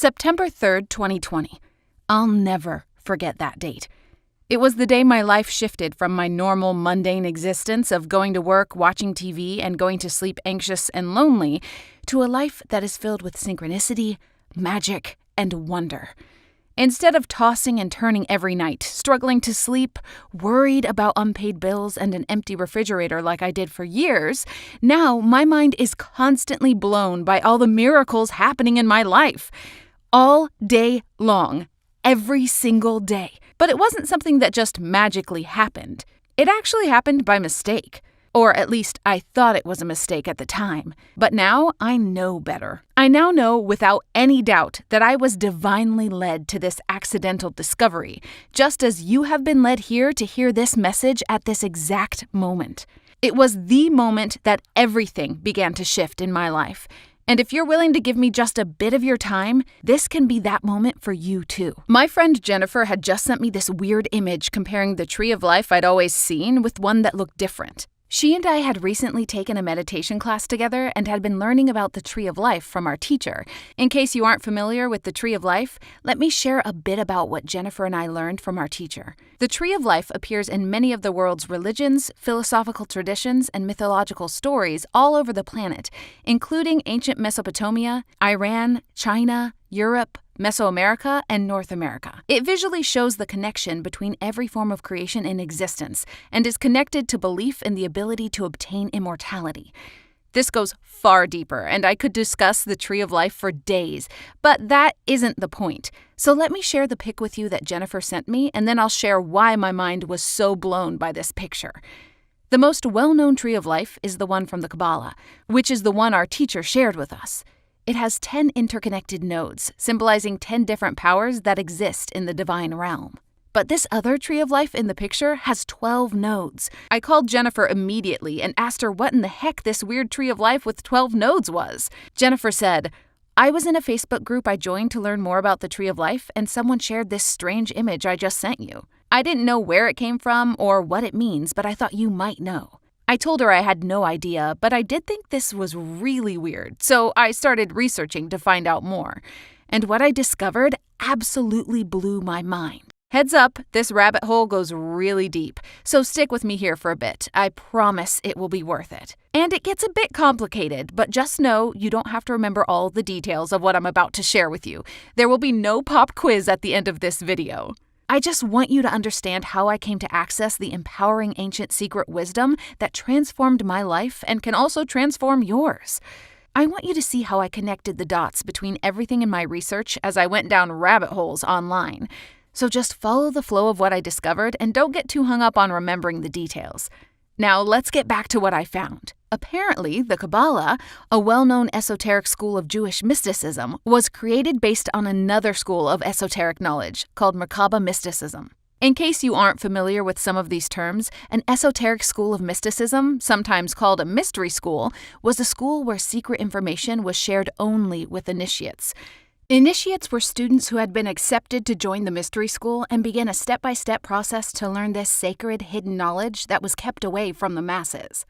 September 3rd, 2020. I'll never forget that date. It was the day my life shifted from my normal mundane existence of going to work, watching TV, and going to sleep anxious and lonely to a life that is filled with synchronicity, magic, and wonder. Instead of tossing and turning every night, struggling to sleep, worried about unpaid bills and an empty refrigerator like I did for years, now my mind is constantly blown by all the miracles happening in my life. All day long, every single day. But it wasn't something that just magically happened. It actually happened by mistake. Or at least I thought it was a mistake at the time. But now I know better. I now know without any doubt that I was divinely led to this accidental discovery, just as you have been led here to hear this message at this exact moment. It was the moment that everything began to shift in my life. And if you're willing to give me just a bit of your time, this can be that moment for you too. My friend Jennifer had just sent me this weird image comparing the tree of life I'd always seen with one that looked different. She and I had recently taken a meditation class together and had been learning about the Tree of Life from our teacher. In case you aren't familiar with the Tree of Life, let me share a bit about what Jennifer and I learned from our teacher. The Tree of Life appears in many of the world's religions, philosophical traditions, and mythological stories all over the planet, including ancient Mesopotamia, Iran, China, Europe, Mesoamerica, and North America. It visually shows the connection between every form of creation in existence and is connected to belief in the ability to obtain immortality. This goes far deeper, and I could discuss the Tree of Life for days, but that isn't the point. So let me share the pic with you that Jennifer sent me, and then I'll share why my mind was so blown by this picture. The most well-known Tree of Life is the one from the Kabbalah, which is the one our teacher shared with us. It has 10 interconnected nodes, symbolizing 10 different powers that exist in the divine realm. But this other Tree of Life in the picture has 12 nodes. I called Jennifer immediately and asked her what in the heck this weird Tree of Life with 12 nodes was. Jennifer said, "I was in a Facebook group I joined to learn more about the Tree of Life, and someone shared this strange image I just sent you. I didn't know where it came from or what it means, but I thought you might know." I told her I had no idea, but I did think this was really weird, so I started researching to find out more. And what I discovered absolutely blew my mind. Heads up, this rabbit hole goes really deep, so stick with me here for a bit. I promise it will be worth it. And it gets a bit complicated, but just know you don't have to remember all the details of what I'm about to share with you. There will be no pop quiz at the end of this video. I just want you to understand how I came to access the empowering ancient secret wisdom that transformed my life and can also transform yours. I want you to see how I connected the dots between everything in my research as I went down rabbit holes online. So just follow the flow of what I discovered and don't get too hung up on remembering the details. Now let's get back to what I found. Apparently, the Kabbalah, a well-known esoteric school of Jewish mysticism, was created based on another school of esoteric knowledge called Merkaba mysticism. In case you aren't familiar with some of these terms, an esoteric school of mysticism, sometimes called a mystery school, was a school where secret information was shared only with initiates. Initiates were students who had been accepted to join the mystery school and began a step-by-step process to learn this sacred, hidden knowledge that was kept away from the masses.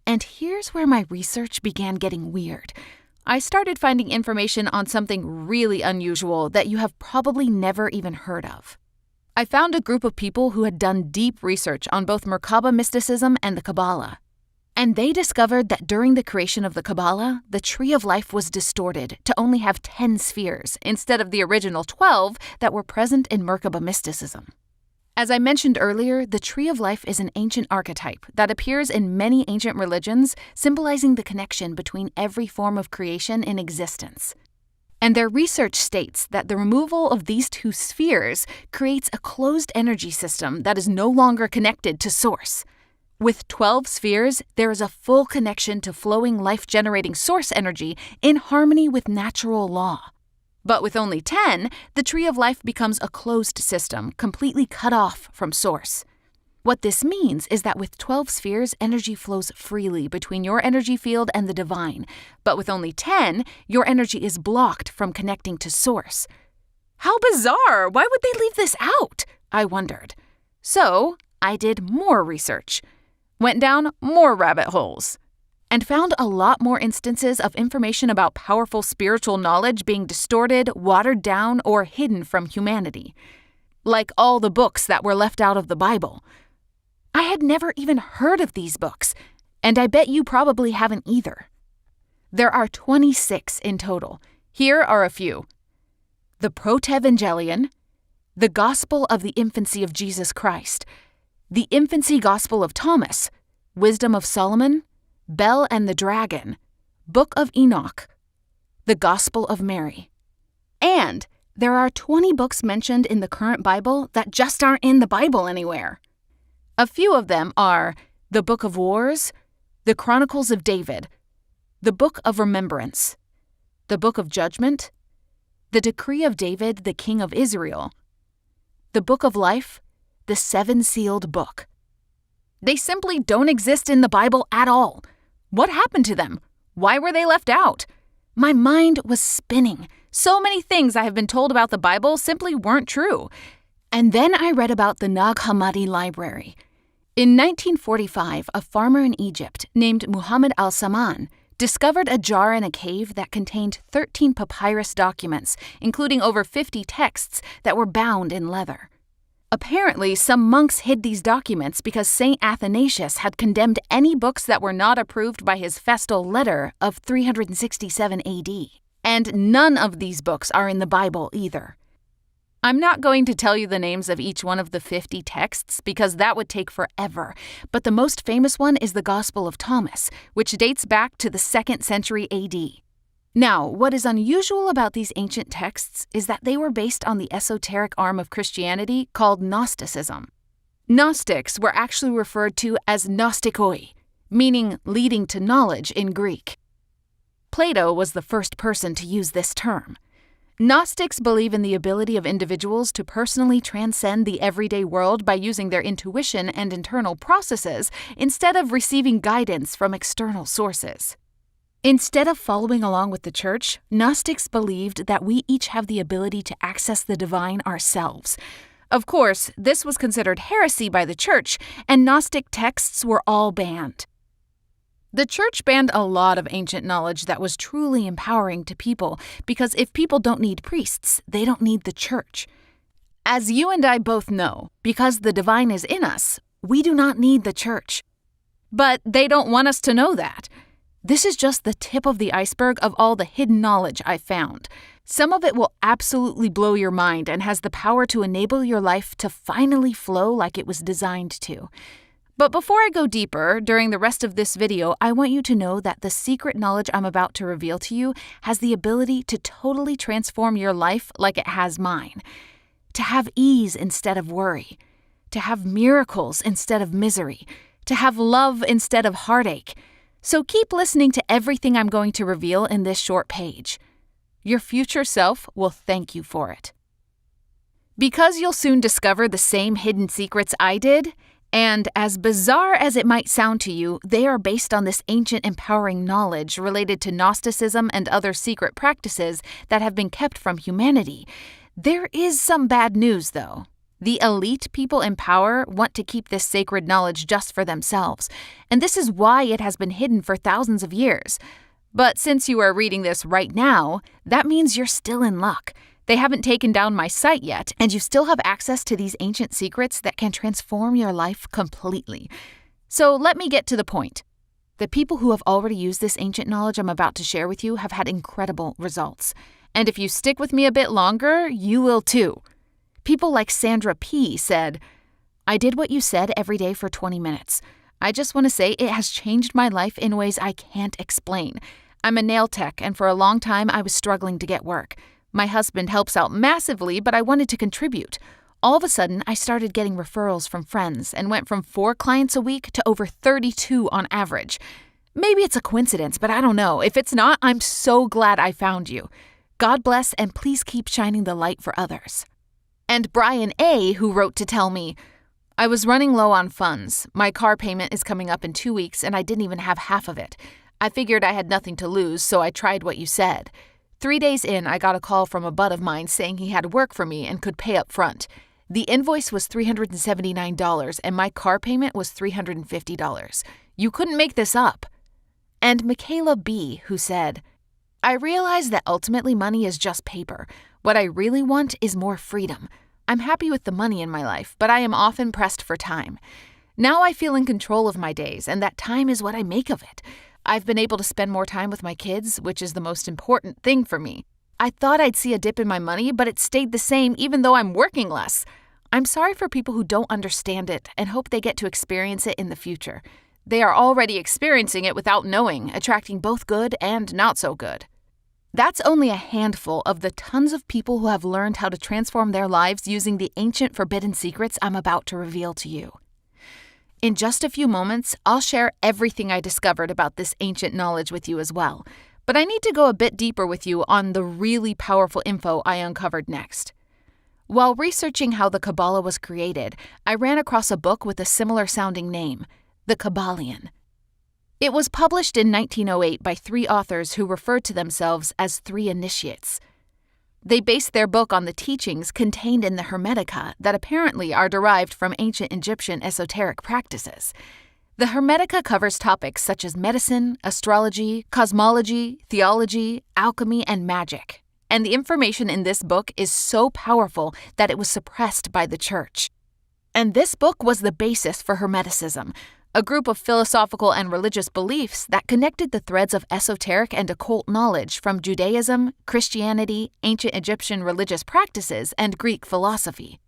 And here's where my research began getting weird. I started finding information on something really unusual that you have probably never even heard of. I found a group of people who had done deep research on both Merkaba mysticism and the Kabbalah. And they discovered that during the creation of the Kabbalah, the Tree of Life was distorted to only have 10 spheres instead of the original 12 that were present in Merkaba mysticism. As I mentioned earlier, the Tree of Life is an ancient archetype that appears in many ancient religions, symbolizing the connection between every form of creation in existence. And their research states that the removal of these two spheres creates a closed energy system that is no longer connected to Source. With 12 spheres, there is a full connection to flowing life-generating source energy in harmony with natural law. But with only 10, the Tree of Life becomes a closed system, completely cut off from Source. What this means is that with 12 spheres, energy flows freely between your energy field and the divine. But with only 10, your energy is blocked from connecting to Source. How bizarre! Why would they leave this out? I wondered. So, I did more research. Went down more rabbit holes. and found a lot more instances of information about powerful spiritual knowledge being distorted, watered down, or hidden from humanity. Like all the books that were left out of the Bible. I had never even heard of these books, and I bet you probably haven't either. There are 26 in total. Here are a few. The Protevangelion, the Gospel of the Infancy of Jesus Christ, the Infancy Gospel of Thomas, Wisdom of Solomon, Bel and the Dragon, Book of Enoch, the Gospel of Mary. And there are 20 books mentioned in the current Bible that just aren't in the Bible anywhere. A few of them are the Book of Wars, the Chronicles of David, the Book of Remembrance, the Book of Judgment, the Decree of David, the King of Israel, the Book of Life, the Seven-Sealed Book. They simply don't exist in the Bible at all. What happened to them? Why were they left out? My mind was spinning. So many things I have been told about the Bible simply weren't true. And then I read about the Nag Hammadi Library. In 1945, a farmer in Egypt named Muhammad al-Saman discovered a jar in a cave that contained 13 papyrus documents, including over 50 texts that were bound in leather. Apparently, some monks hid these documents because St. Athanasius had condemned any books that were not approved by his festal letter of 367 AD. And none of these books are in the Bible either. I'm not going to tell you the names of each one of the 50 texts because that would take forever, but the most famous one is the Gospel of Thomas, which dates back to the 2nd century AD. Now, what is unusual about these ancient texts is that they were based on the esoteric arm of Christianity called Gnosticism. Gnostics were actually referred to as gnostikoi, meaning leading to knowledge in Greek. Plato was the first person to use this term. Gnostics believe in the ability of individuals to personally transcend the everyday world by using their intuition and internal processes instead of receiving guidance from external sources. Instead of following along with the church, Gnostics believed that we each have the ability to access the divine ourselves. Of course, this was considered heresy by the church, and Gnostic texts were all banned. The church banned a lot of ancient knowledge that was truly empowering to people, because if people don't need priests, they don't need the church. As you and I both know, because the divine is in us, we do not need the church. But they don't want us to know that. This is just the tip of the iceberg of all the hidden knowledge I've found. Some of it will absolutely blow your mind and has the power to enable your life to finally flow like it was designed to. But before I go deeper, during the rest of this video, I want you to know that the secret knowledge I'm about to reveal to you has the ability to totally transform your life like it has mine. To have ease instead of worry. To have miracles instead of misery. To have love instead of heartache. So keep listening to everything I'm going to reveal in this short page. Your future self will thank you for it. Because you'll soon discover the same hidden secrets I did, and as bizarre as it might sound to you, they are based on this ancient empowering knowledge related to Gnosticism and other secret practices that have been kept from humanity. There is some bad news, though. The elite people in power want to keep this sacred knowledge just for themselves, and this is why it has been hidden for thousands of years. But since you are reading this right now, that means you're still in luck. They haven't taken down my site yet, and you still have access to these ancient secrets that can transform your life completely. So let me get to the point. The people who have already used this ancient knowledge I'm about to share with you have had incredible results. And if you stick with me a bit longer, you will too. People like Sandra P. said, "I did what you said every day for 20 minutes. I just want to say it has changed my life in ways I can't explain. I'm a nail tech, and for a long time I was struggling to get work. My husband helps out massively, but I wanted to contribute. All of a sudden, I started getting referrals from friends and went from 4 clients a week to over 32 on average. Maybe it's a coincidence, but I don't know. If it's not, I'm so glad I found you. God bless, and please keep shining the light for others." And Brian A., who wrote to tell me, "I was running low on funds. My car payment is coming up in 2 weeks, and I didn't even have half of it. I figured I had nothing to lose, so I tried what you said. 3 days in, I got a call from a bud of mine saying he had work for me and could pay up front. The invoice was $379, and my car payment was $350. You couldn't make this up." and Michaela B., who said, "I realize that ultimately money is just paper. What I really want is more freedom. I'm happy with the money in my life, but I am often pressed for time. Now I feel in control of my days, and that time is what I make of it. I've been able to spend more time with my kids, which is the most important thing for me. I thought I'd see a dip in my money, but it stayed the same even though I'm working less. I'm sorry for people who don't understand it and hope they get to experience it in the future. They are already experiencing it without knowing, attracting both good and not so good." That's only a handful of the tons of people who have learned how to transform their lives using the ancient forbidden secrets I'm about to reveal to you. In just a few moments, I'll share everything I discovered about this ancient knowledge with you as well, but I need to go a bit deeper with you on the really powerful info I uncovered next. While researching how the Kabbalah was created, I ran across a book with a similar sounding name, The Kybalion. It was published in 1908 by 3 authors who referred to themselves as 3 initiates. They based their book on the teachings contained in the Hermetica that apparently are derived from ancient Egyptian esoteric practices. The Hermetica covers topics such as medicine, astrology, cosmology, theology, alchemy, and magic. And the information in this book is so powerful that it was suppressed by the church. And this book was the basis for Hermeticism, a group of philosophical and religious beliefs that connected the threads of esoteric and occult knowledge from Judaism, Christianity, ancient Egyptian religious practices, and Greek philosophy.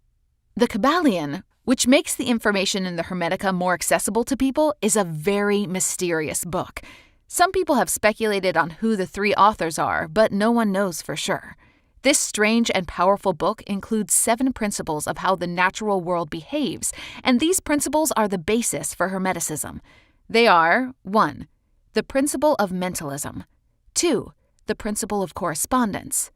The Kybalion, which makes the information in the Hermetica more accessible to people, is a very mysterious book. Some people have speculated on who the 3 authors are, but no one knows for sure. This strange and powerful book includes 7 principles of how the natural world behaves, and these principles are the basis for Hermeticism. They are 1. The principle of mentalism. 2. The principle of correspondence.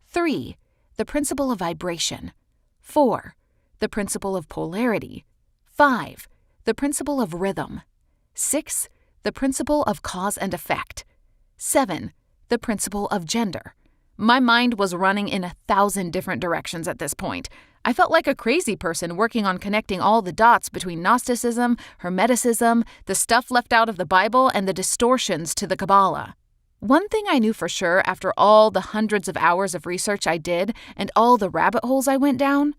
3. The principle of vibration. 4. The principle of polarity. 5. The principle of rhythm. 6. The principle of cause and effect. 7. The principle of gender. My mind was running in 1,000 different directions at this point. I felt like a crazy person working on connecting all the dots between Gnosticism, Hermeticism, the stuff left out of the Bible, and the distortions to the Kabbalah. One thing I knew for sure after all the hundreds of hours of research I did and all the rabbit holes I went down,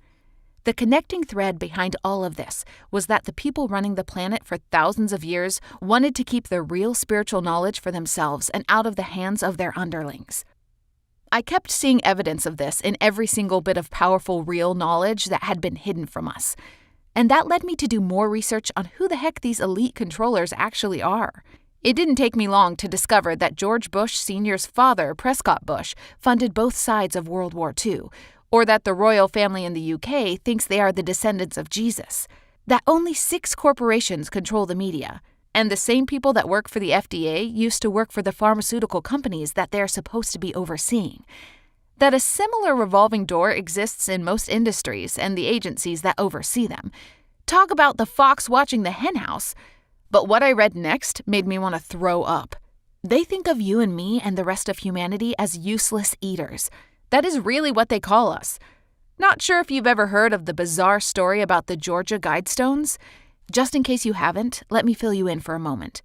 the connecting thread behind all of this was that the people running the planet for thousands of years wanted to keep the real spiritual knowledge for themselves and out of the hands of their underlings. I kept seeing evidence of this in every single bit of powerful real knowledge that had been hidden from us. And that led me to do more research on who the heck these elite controllers actually are. It didn't take me long to discover that George Bush Sr.'s father, Prescott Bush, funded both sides of World War II, or that the royal family in the UK thinks they are the descendants of Jesus, that only 6 corporations control the media, and the same people that work for the FDA used to work for the pharmaceutical companies that they're supposed to be overseeing. That a similar revolving door exists in most industries and the agencies that oversee them. Talk about the fox watching the henhouse. But what I read next made me want to throw up. They think of you and me and the rest of humanity as useless eaters. That is really what they call us. Not sure if you've ever heard of the bizarre story about the Georgia Guidestones? Just in case you haven't, let me fill you in for a moment.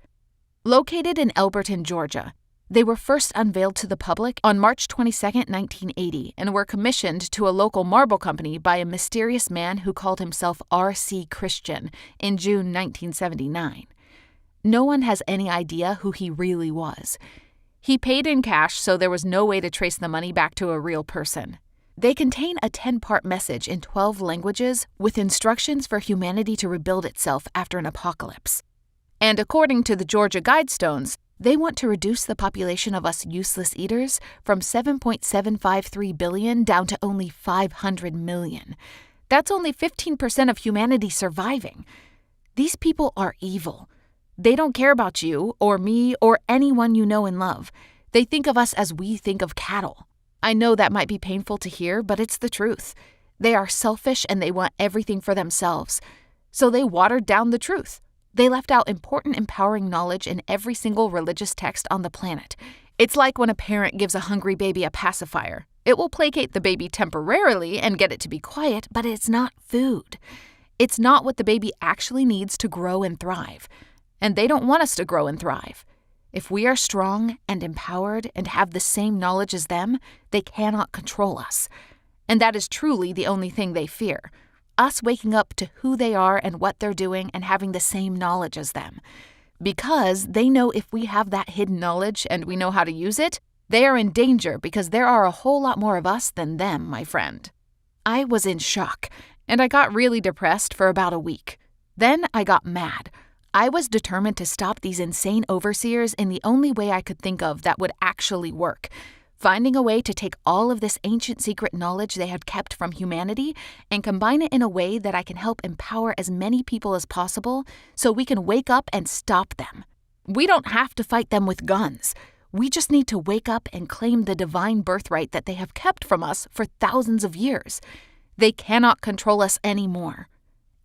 Located in Elberton, Georgia, they were first unveiled to the public on March 22, 1980, and were commissioned to a local marble company by a mysterious man who called himself R.C. Christian in June 1979. No one has any idea who he really was. He paid in cash, so there was no way to trace the money back to a real person. They contain a 10-part message in 12 languages with instructions for humanity to rebuild itself after an apocalypse. And according to the Georgia Guidestones, they want to reduce the population of us useless eaters from 7.753 billion down to only 500 million. That's only 15% of humanity surviving. These people are evil. They don't care about you or me or anyone you know and love. They think of us as we think of cattle. I know that might be painful to hear, but it's the truth. They are selfish and they want everything for themselves. So they watered down the truth. They left out important, empowering knowledge in every single religious text on the planet. It's like when a parent gives a hungry baby a pacifier. It will placate the baby temporarily and get it to be quiet, but it's not food. It's not what the baby actually needs to grow and thrive. And they don't want us to grow and thrive. If we are strong and empowered and have the same knowledge as them, they cannot control us. And that is truly the only thing they fear. Us waking up to who they are and what they're doing and having the same knowledge as them. Because they know if we have that hidden knowledge and we know how to use it, they are in danger because there are a whole lot more of us than them, my friend. I was in shock, and I got really depressed for about a week. Then I got mad. I was determined to stop these insane overseers in the only way I could think of that would actually work. Finding a way to take all of this ancient secret knowledge they had kept from humanity and combine it in a way that I can help empower as many people as possible so we can wake up and stop them. We don't have to fight them with guns. We just need to wake up and claim the divine birthright that they have kept from us for thousands of years. They cannot control us anymore.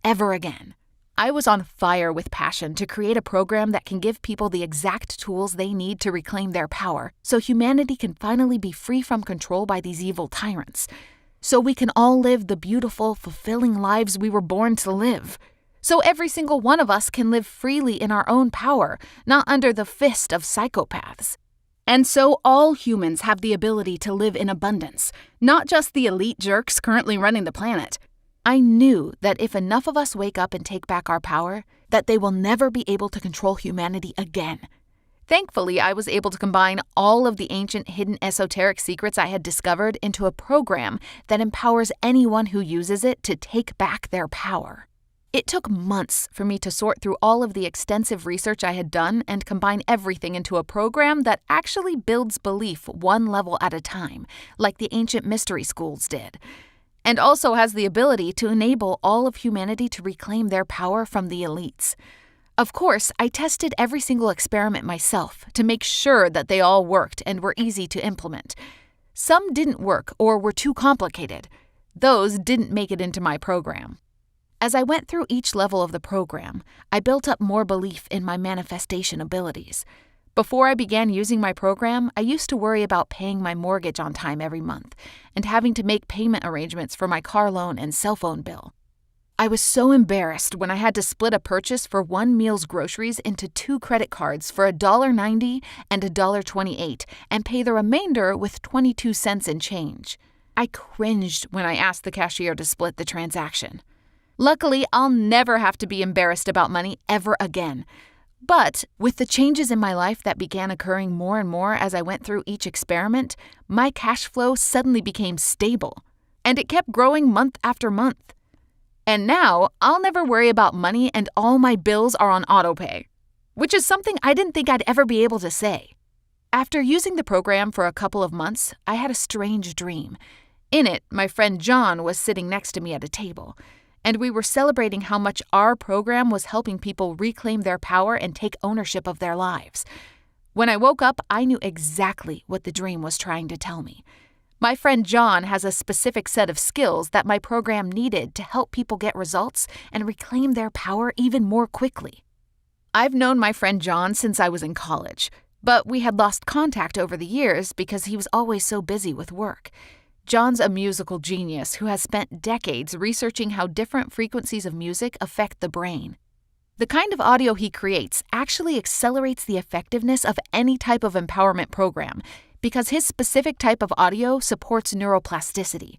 Ever again. I was on fire with passion to create a program that can give people the exact tools they need to reclaim their power so humanity can finally be free from control by these evil tyrants. So we can all live the beautiful, fulfilling lives we were born to live. So every single one of us can live freely in our own power, not under the fist of psychopaths. And so all humans have the ability to live in abundance, not just the elite jerks currently running the planet. I knew that if enough of us wake up and take back our power, that they will never be able to control humanity again. Thankfully, I was able to combine all of the ancient hidden esoteric secrets I had discovered into a program that empowers anyone who uses it to take back their power. It took months for me to sort through all of the extensive research I had done and combine everything into a program that actually builds belief one level at a time, like the ancient mystery schools did. And also has the ability to enable all of humanity to reclaim their power from the elites. Of course, I tested every single experiment myself to make sure that they all worked and were easy to implement. Some didn't work or were too complicated. Those didn't make it into my program. As I went through each level of the program, I built up more belief in my manifestation abilities. Before I began using my program, I used to worry about paying my mortgage on time every month and having to make payment arrangements for my car loan and cell phone bill. I was so embarrassed when I had to split a purchase for one meal's groceries into 2 credit cards for $1.90 and $1.28 and pay the remainder with 22 cents in change. I cringed when I asked the cashier to split the transaction. Luckily, I'll never have to be embarrassed about money ever again. But with the changes in my life that began occurring more and more as I went through each experiment, my cash flow suddenly became stable, and it kept growing month after month. And now, I'll never worry about money and all my bills are on autopay, which is something I didn't think I'd ever be able to say. After using the program for a couple of months, I had a strange dream. In it, my friend John was sitting next to me at a table, and we were celebrating how much our program was helping people reclaim their power and take ownership of their lives. When I woke up, I knew exactly what the dream was trying to tell me. My friend John has a specific set of skills that my program needed to help people get results and reclaim their power even more quickly. I've known my friend John since I was in college, but we had lost contact over the years because he was always so busy with work. John's a musical genius who has spent decades researching how different frequencies of music affect the brain. The kind of audio he creates actually accelerates the effectiveness of any type of empowerment program because his specific type of audio supports neuroplasticity.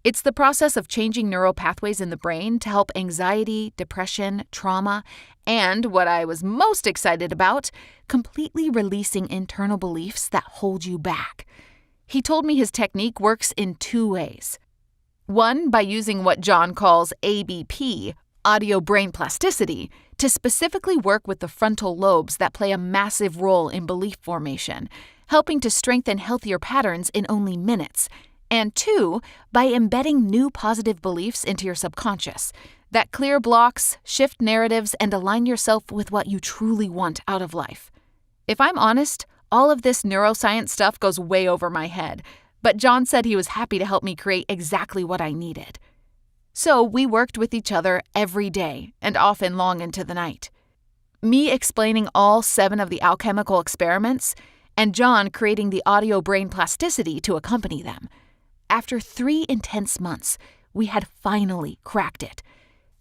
It's the process of changing neural pathways in the brain to help anxiety, depression, trauma, and, what I was most excited about, completely releasing internal beliefs that hold you back. He told me his technique works in 2 ways. One, by using what John calls ABP, audio brain plasticity, to specifically work with the frontal lobes that play a massive role in belief formation, helping to strengthen healthier patterns in only minutes. And 2, by embedding new positive beliefs into your subconscious that clear blocks, shift narratives, and align yourself with what you truly want out of life. If I'm honest, all of this neuroscience stuff goes way over my head, but John said he was happy to help me create exactly what I needed. So we worked with each other every day, and often long into the night. Me explaining all 7 of the alchemical experiments, and John creating the audio brain plasticity to accompany them. After 3 intense months, we had finally cracked it.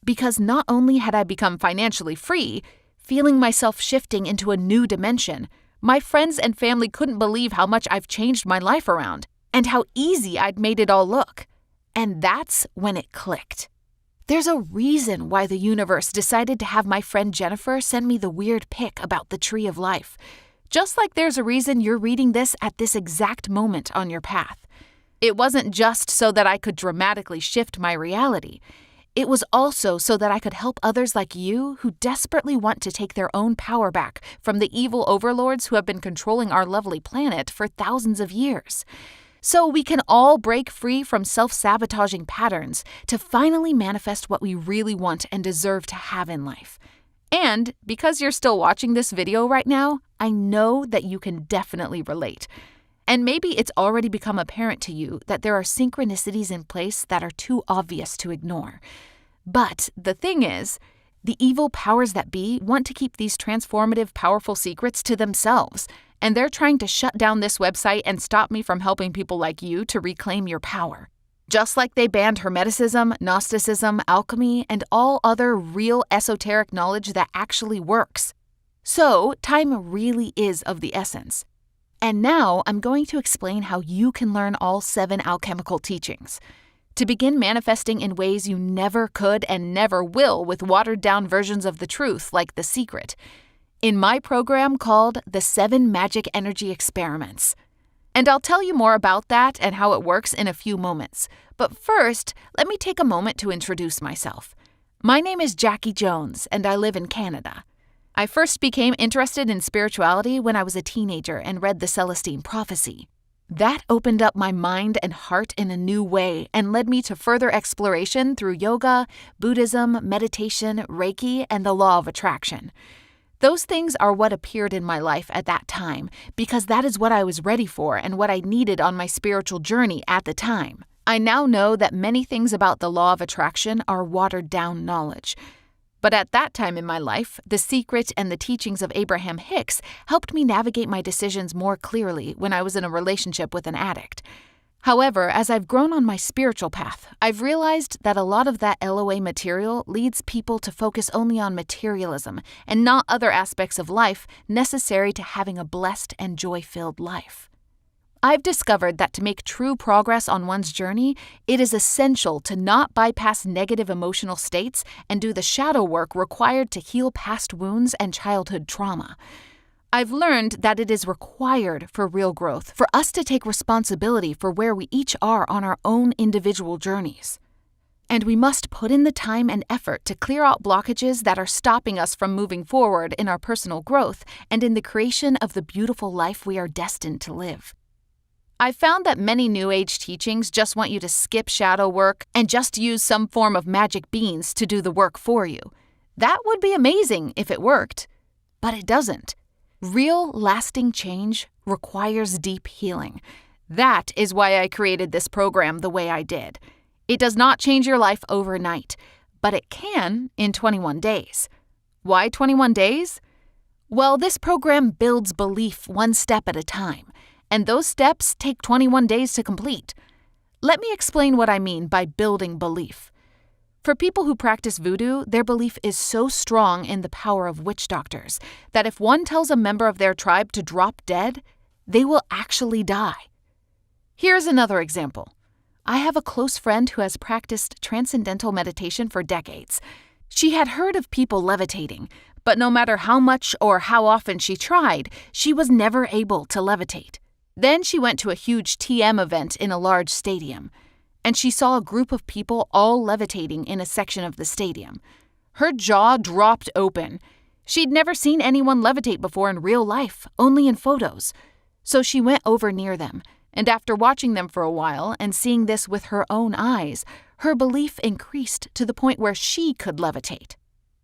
Because not only had I become financially free, feeling myself shifting into a new dimension, My friends and family couldn't believe how much I've changed my life around and how easy I'd made it all look. And that's when it clicked. There's a reason why the universe decided to have my friend Jennifer send me the weird pic about the tree of life. Just like there's a reason you're reading this at this exact moment on your path. It wasn't just so that I could dramatically shift my reality. It was also so that I could help others like you who desperately want to take their own power back from the evil overlords who have been controlling our lovely planet for thousands of years. So we can all break free from self-sabotaging patterns to finally manifest what we really want and deserve to have in life. And because you're still watching this video right now, I know that you can definitely relate. And maybe it's already become apparent to you that there are synchronicities in place that are too obvious to ignore. But the thing is, the evil powers that be want to keep these transformative, powerful secrets to themselves, and they're trying to shut down this website and stop me from helping people like you to reclaim your power. Just like they banned Hermeticism, Gnosticism, alchemy, and all other real esoteric knowledge that actually works. So, time really is of the essence. And now I'm going to explain how you can learn all 7 alchemical teachings. To begin manifesting in ways you never could and never will with watered-down versions of the truth like The Secret. In my program called The 7 Magic Energy Experiments. And I'll tell you more about that and how it works in a few moments. But first, let me take a moment to introduce myself. My name is Jackie Jones, and I live in Canada. I first became interested in spirituality when I was a teenager and read the Celestine Prophecy. That opened up my mind and heart in a new way and led me to further exploration through yoga, Buddhism, meditation, Reiki, and the law of attraction. Those things are what appeared in my life at that time because that is what I was ready for and what I needed on my spiritual journey at the time. I now know that many things about the law of attraction are watered-down knowledge. But at that time in my life, The Secret and the teachings of Abraham Hicks helped me navigate my decisions more clearly when I was in a relationship with an addict. However, as I've grown on my spiritual path, I've realized that a lot of that LOA material leads people to focus only on materialism and not other aspects of life necessary to having a blessed and joy-filled life. I've discovered that to make true progress on one's journey, it is essential to not bypass negative emotional states and do the shadow work required to heal past wounds and childhood trauma. I've learned that it is required for real growth for us to take responsibility for where we each are on our own individual journeys. And we must put in the time and effort to clear out blockages that are stopping us from moving forward in our personal growth and in the creation of the beautiful life we are destined to live. I've found that many New Age teachings just want you to skip shadow work and just use some form of magic beans to do the work for you. That would be amazing if it worked, but it doesn't. Real, lasting change requires deep healing. That is why I created this program the way I did. It does not change your life overnight, but it can in 21 days. Why 21 days? Well, this program builds belief one step at a time. And those steps take 21 days to complete. Let me explain what I mean by building belief. For people who practice voodoo, their belief is so strong in the power of witch doctors that if one tells a member of their tribe to drop dead, they will actually die. Here's another example. I have a close friend who has practiced transcendental meditation for decades. She had heard of people levitating, but no matter how much or how often she tried, she was never able to levitate. Then she went to a huge TM event in a large stadium, and she saw a group of people all levitating in a section of the stadium. Her jaw dropped open. She'd never seen anyone levitate before in real life, only in photos. So she went over near them, and after watching them for a while and seeing this with her own eyes, her belief increased to the point where she could levitate.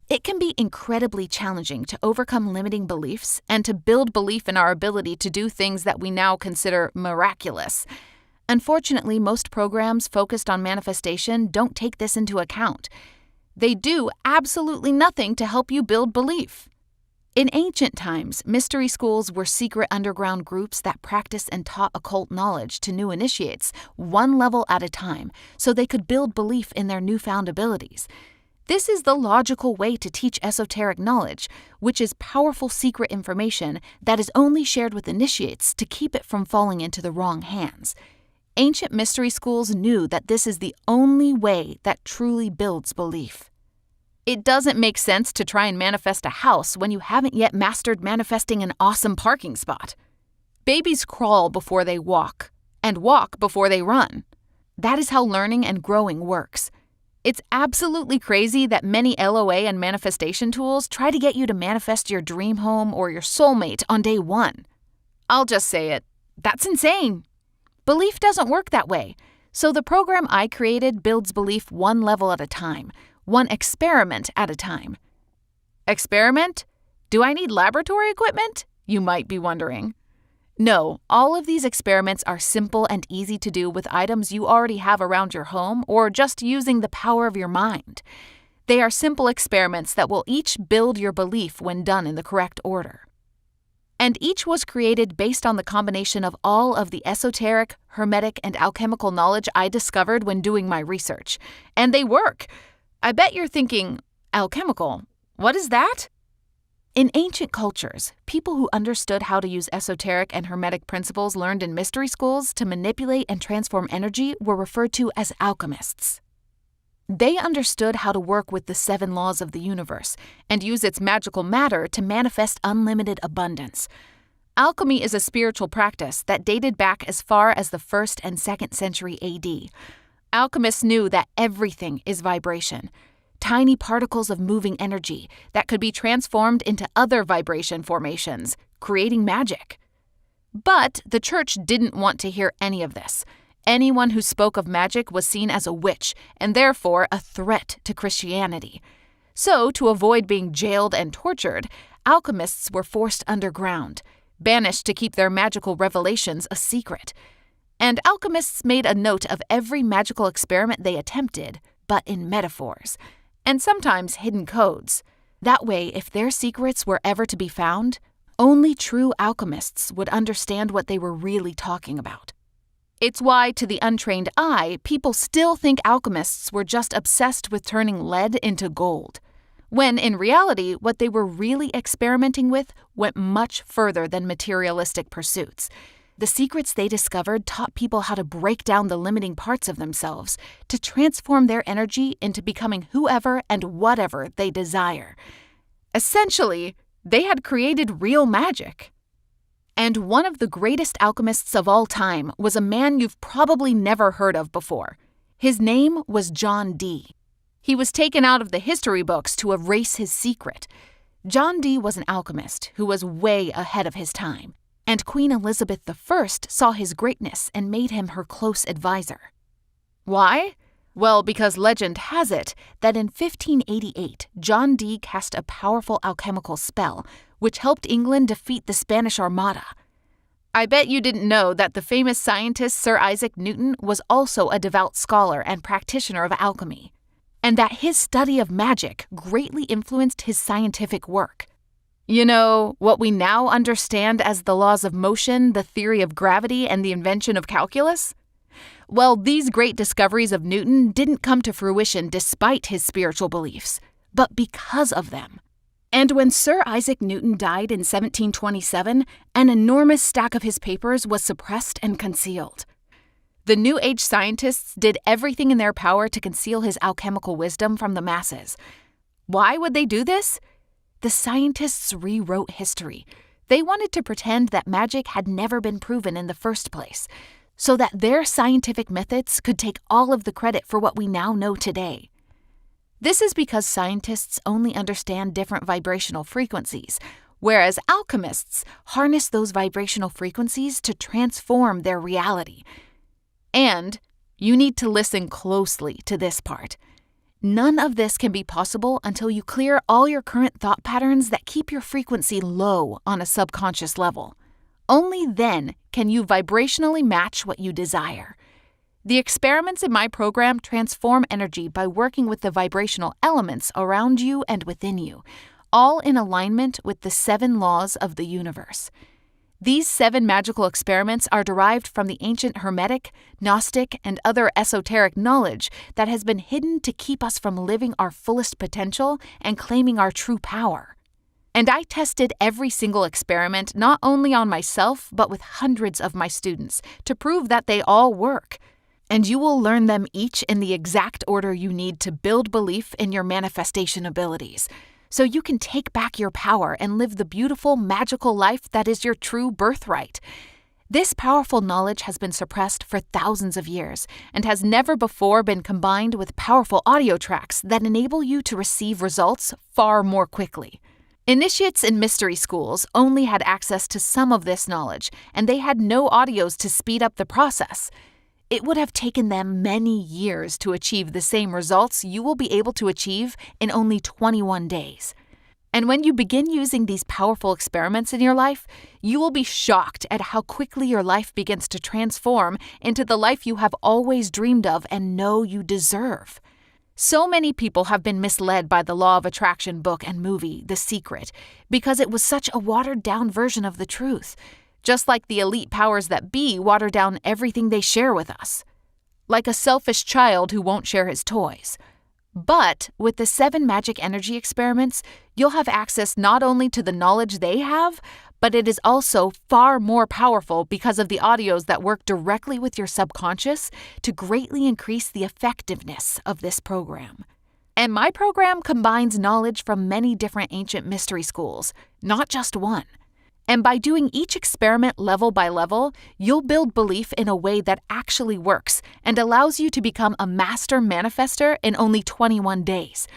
It can be incredibly challenging to overcome limiting beliefs and to build belief in our ability to do things that we now consider miraculous. Unfortunately, most programs focused on manifestation don't take this into account. They do absolutely nothing to help you build belief. In ancient times, mystery schools were secret underground groups that practiced and taught occult knowledge to new initiates, one level at a time, so they could build belief in their newfound abilities. This is the logical way to teach esoteric knowledge, which is powerful secret information that is only shared with initiates to keep it from falling into the wrong hands. Ancient mystery schools knew that this is the only way that truly builds belief. It doesn't make sense to try and manifest a house when you haven't yet mastered manifesting an awesome parking spot. Babies crawl before they walk, and walk before they run. That is how learning and growing works. It's absolutely crazy that many LOA and manifestation tools try to get you to manifest your dream home or your soulmate on day one. I'll just say it. That's insane. Belief doesn't work that way. So the program I created builds belief one level at a time, one experiment at a time. Experiment? Do I need laboratory equipment? You might be wondering. No, all of these experiments are simple and easy to do with items you already have around your home or just using the power of your mind. They are simple experiments that will each build your belief when done in the correct order. And each was created based on the combination of all of the esoteric, hermetic, and alchemical knowledge I discovered when doing my research. And they work! I bet you're thinking, alchemical, what is that? In ancient cultures, people who understood how to use esoteric and hermetic principles learned in mystery schools to manipulate and transform energy were referred to as alchemists. They understood how to work with the 7 laws of the universe and use its magical matter to manifest unlimited abundance. Alchemy is a spiritual practice that dated back as far as the 1st and 2nd century AD. Alchemists knew that everything is vibration. Tiny particles of moving energy that could be transformed into other vibration formations, creating magic. But the church didn't want to hear any of this. Anyone who spoke of magic was seen as a witch and therefore a threat to Christianity. So, to avoid being jailed and tortured, alchemists were forced underground, banished to keep their magical revelations a secret. And alchemists made a note of every magical experiment they attempted, but in metaphors, and sometimes hidden codes. That way, if their secrets were ever to be found, only true alchemists would understand what they were really talking about. It's why, to the untrained eye, people still think alchemists were just obsessed with turning lead into gold, when in reality, what they were really experimenting with went much further than materialistic pursuits. The secrets they discovered taught people how to break down the limiting parts of themselves, to transform their energy into becoming whoever and whatever they desire. Essentially, they had created real magic. And one of the greatest alchemists of all time was a man you've probably never heard of before. His name was John Dee. He was taken out of the history books to erase his secret. John Dee was an alchemist who was way ahead of his time, and Queen Elizabeth I saw his greatness and made him her close advisor. Why? Well, because legend has it that in 1588, John Dee cast a powerful alchemical spell, which helped England defeat the Spanish Armada. I bet you didn't know that the famous scientist Sir Isaac Newton was also a devout scholar and practitioner of alchemy, and that his study of magic greatly influenced his scientific work. You know, what we now understand as the laws of motion, the theory of gravity, and the invention of calculus? Well, these great discoveries of Newton didn't come to fruition despite his spiritual beliefs, but because of them. And when Sir Isaac Newton died in 1727, an enormous stack of his papers was suppressed and concealed. The New Age scientists did everything in their power to conceal his alchemical wisdom from the masses. Why would they do this? The scientists rewrote history. They wanted to pretend that magic had never been proven in the first place, so that their scientific methods could take all of the credit for what we now know today. This is because scientists only understand different vibrational frequencies, whereas alchemists harness those vibrational frequencies to transform their reality. And you need to listen closely to this part. None of this can be possible until you clear all your current thought patterns that keep your frequency low on a subconscious level. Only then can you vibrationally match what you desire. The experiments in my program transform energy by working with the vibrational elements around you and within you, all in alignment with the 7 laws of the universe. These 7 magical experiments are derived from the ancient Hermetic, Gnostic, and other esoteric knowledge that has been hidden to keep us from living our fullest potential and claiming our true power. And I tested every single experiment not only on myself, but with hundreds of my students to prove that they all work. And you will learn them each in the exact order you need to build belief in your manifestation abilities, so you can take back your power and live the beautiful, magical life that is your true birthright. This powerful knowledge has been suppressed for thousands of years and has never before been combined with powerful audio tracks that enable you to receive results far more quickly. Initiates in mystery schools only had access to some of this knowledge, and they had no audios to speed up the process. It would have taken them many years to achieve the same results you will be able to achieve in only 21 days. And when you begin using these powerful experiments in your life, you will be shocked at how quickly your life begins to transform into the life you have always dreamed of and know you deserve. So many people have been misled by the Law of Attraction book and movie, The Secret, because it was such a watered-down version of the truth. Just like the elite powers that be water down everything they share with us. Like a selfish child who won't share his toys. But with the 7 magic energy experiments, you'll have access not only to the knowledge they have, but it is also far more powerful because of the audios that work directly with your subconscious to greatly increase the effectiveness of this program. And my program combines knowledge from many different ancient mystery schools, not just one. And by doing each experiment level by level, you'll build belief in a way that actually works and allows you to become a master manifester in only 21 days.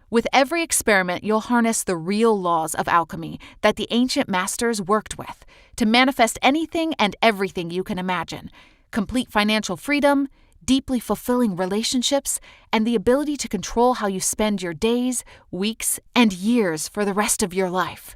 With every experiment, you'll harness the real laws of alchemy that the ancient masters worked with to manifest anything and everything you can imagine. Complete financial freedom, deeply fulfilling relationships, and the ability to control how you spend your days, weeks, and years for the rest of your life.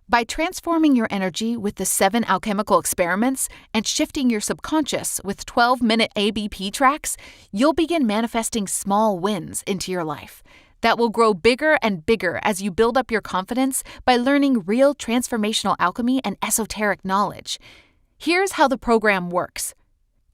By transforming your energy with the 7 alchemical experiments and shifting your subconscious with 12-minute ABP tracks, you'll begin manifesting small wins into your life that will grow bigger and bigger as you build up your confidence by learning real transformational alchemy and esoteric knowledge. Here's how the program works.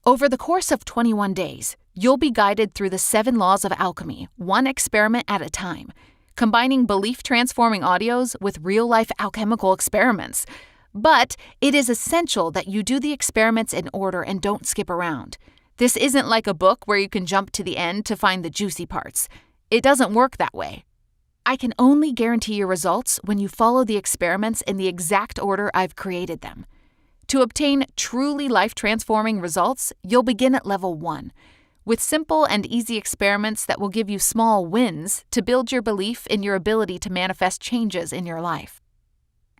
Over the course of 21 days, you'll be guided through the 7 laws of alchemy, one experiment at a time, combining belief-transforming audios with real-life alchemical experiments. But it is essential that you do the experiments in order and don't skip around. This isn't like a book where you can jump to the end to find the juicy parts. It doesn't work that way. I can only guarantee your results when you follow the experiments in the exact order I've created them. To obtain truly life-transforming results, you'll begin at level 1. With simple and easy experiments that will give you small wins to build your belief in your ability to manifest changes in your life.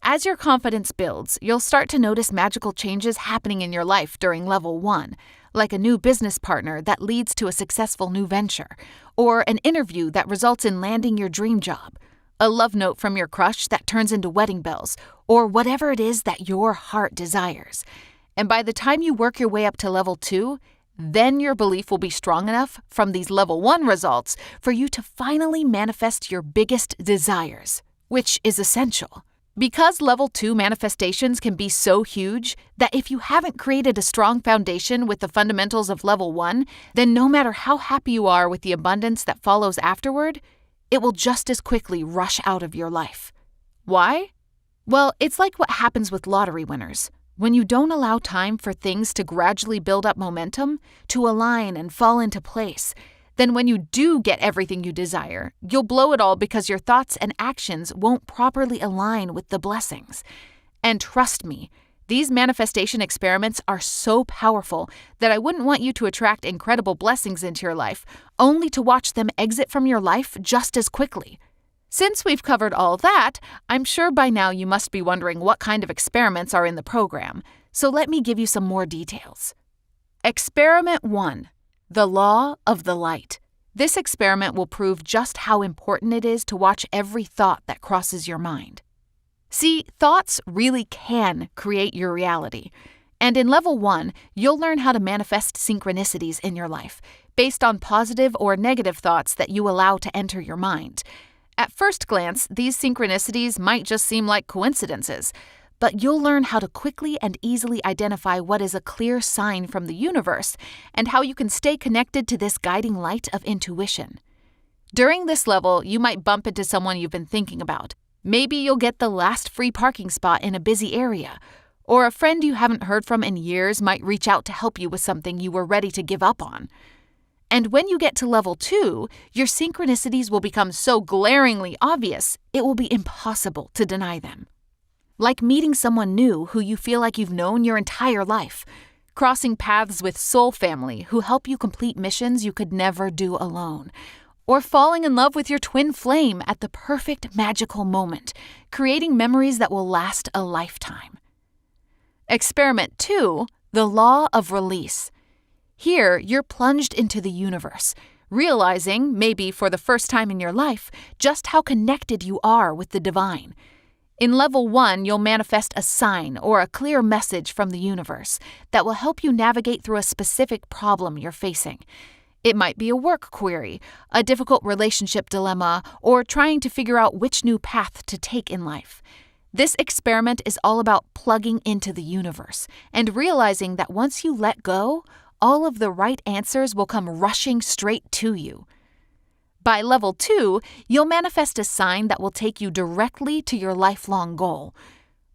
As your confidence builds, you'll start to notice magical changes happening in your life during level 1, like a new business partner that leads to a successful new venture, or an interview that results in landing your dream job, a love note from your crush that turns into wedding bells, or whatever it is that your heart desires. And by the time you work your way up to level 2, then your belief will be strong enough from these level 1 results for you to finally manifest your biggest desires, which is essential. Because level 2 manifestations can be so huge that if you haven't created a strong foundation with the fundamentals of level 1, then no matter how happy you are with the abundance that follows afterward, it will just as quickly rush out of your life. Why? Well, it's like what happens with lottery winners. When you don't allow time for things to gradually build up momentum, to align and fall into place, then when you do get everything you desire, you'll blow it all because your thoughts and actions won't properly align with the blessings. And trust me, these manifestation experiments are so powerful that I wouldn't want you to attract incredible blessings into your life, only to watch them exit from your life just as quickly. Since we've covered all that, I'm sure by now you must be wondering what kind of experiments are in the program, so let me give you some more details. Experiment 1. The Law of the Light. This experiment will prove just how important it is to watch every thought that crosses your mind. See, thoughts really can create your reality. And in level 1, you'll learn how to manifest synchronicities in your life, based on positive or negative thoughts that you allow to enter your mind. At first glance, these synchronicities might just seem like coincidences, but you'll learn how to quickly and easily identify what is a clear sign from the universe and how you can stay connected to this guiding light of intuition. During this level, you might bump into someone you've been thinking about. Maybe you'll get the last free parking spot in a busy area, or a friend you haven't heard from in years might reach out to help you with something you were ready to give up on. And when you get to level 2, your synchronicities will become so glaringly obvious, it will be impossible to deny them. Like meeting someone new who you feel like you've known your entire life, crossing paths with soul family who help you complete missions you could never do alone, or falling in love with your twin flame at the perfect magical moment, creating memories that will last a lifetime. Experiment 2, the law of release. Here, you're plunged into the universe, realizing, maybe for the first time in your life, just how connected you are with the divine. In level 1, you'll manifest a sign or a clear message from the universe that will help you navigate through a specific problem you're facing. It might be a work query, a difficult relationship dilemma, or trying to figure out which new path to take in life. This experiment is all about plugging into the universe and realizing that once you let go, all of the right answers will come rushing straight to you. By level 2, you'll manifest a sign that will take you directly to your lifelong goal.